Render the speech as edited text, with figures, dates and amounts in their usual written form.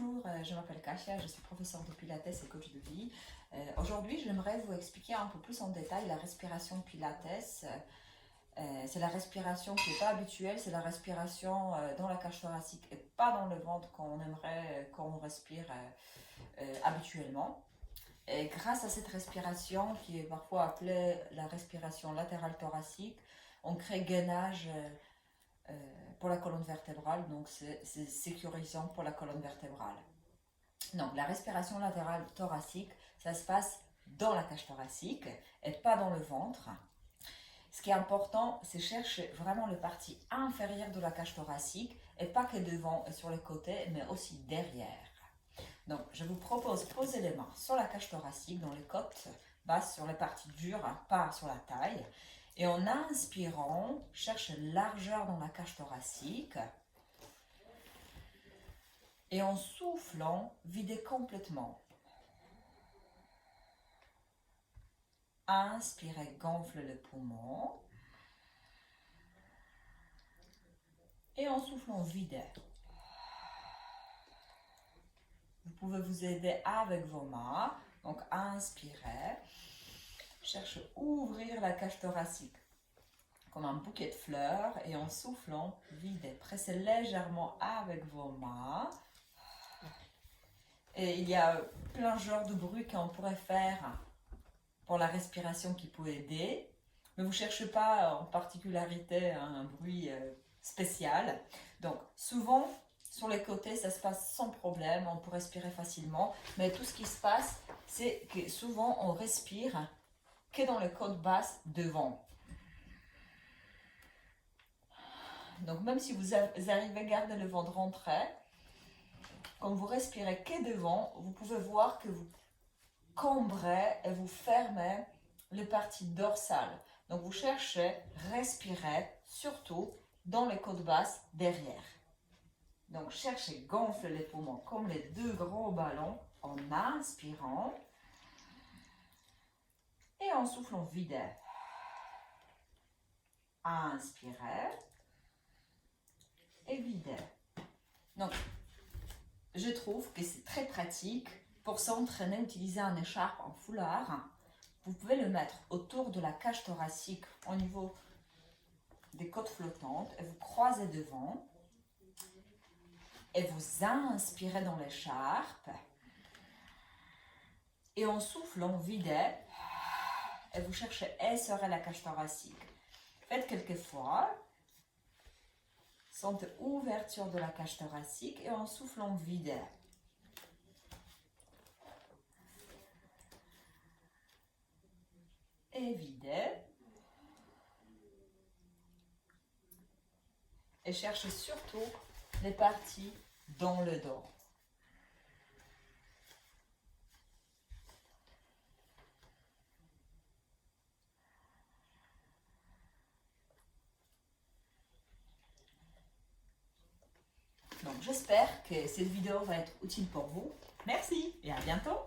Bonjour, je m'appelle Kasia, je suis professeure de Pilates et coach de vie. Aujourd'hui, j'aimerais vous expliquer un peu plus en détail la respiration Pilates. C'est la respiration qui n'est pas habituelle, c'est la respiration dans la cage thoracique et pas dans le ventre qu'on aimerait qu'on respire habituellement. Et grâce à cette respiration, qui est parfois appelée la respiration latérale thoracique, on crée gainage pour la colonne vertébrale, donc c'est sécurisant pour la colonne vertébrale. Donc la respiration latérale thoracique, ça se passe dans la cage thoracique et pas dans le ventre. Ce qui est important, c'est chercher vraiment le partie inférieure de la cage thoracique et pas que devant et sur les côtés, mais aussi derrière. Donc je vous propose de poser les mains sur la cage thoracique, dans les côtes basses, sur les parties dures, pas sur la taille. Et en inspirant, cherche largeur dans la cage thoracique. Et en soufflant, videz complètement. Inspirez, gonfle le poumon. Et en soufflant, videz. Vous pouvez vous aider avec vos mains. Donc inspirez. Cherche à ouvrir la cage thoracique comme un bouquet de fleurs et en soufflant, videz. Pressez légèrement avec vos mains. Et il y a plein de genres de bruits qu'on pourrait faire pour la respiration qui peut aider. Mais vous ne cherchez pas en particularité un bruit spécial. Donc souvent, sur les côtés, ça se passe sans problème, on peut respirer facilement. Mais tout ce qui se passe, c'est que souvent on respire que dans les côtes basses devant. Donc même si vous arrivez à garder le ventre rentré, quand vous respirez que devant, vous pouvez voir que vous cambrez et vous fermez les parties dorsales. Donc vous cherchez à respirer surtout dans les côtes basses derrière. Donc cherchez à gonfler les poumons comme les deux gros ballons en inspirant et en soufflant videz. Inspirez et videz. Donc je trouve que c'est très pratique pour s'entraîner, utiliser un écharpe en foulard. Vous pouvez le mettre autour de la cage thoracique au niveau des côtes flottantes et vous croisez devant et vous inspirez dans l'écharpe et en soufflant, videz et vous cherchez à essorer la cage thoracique. Faites quelques fois. Sentez ouverture de la cage thoracique et en soufflant, videz. Et videz. Et cherchez surtout les parties dans le dos. Donc j'espère que cette vidéo va être utile pour vous. Merci et à bientôt.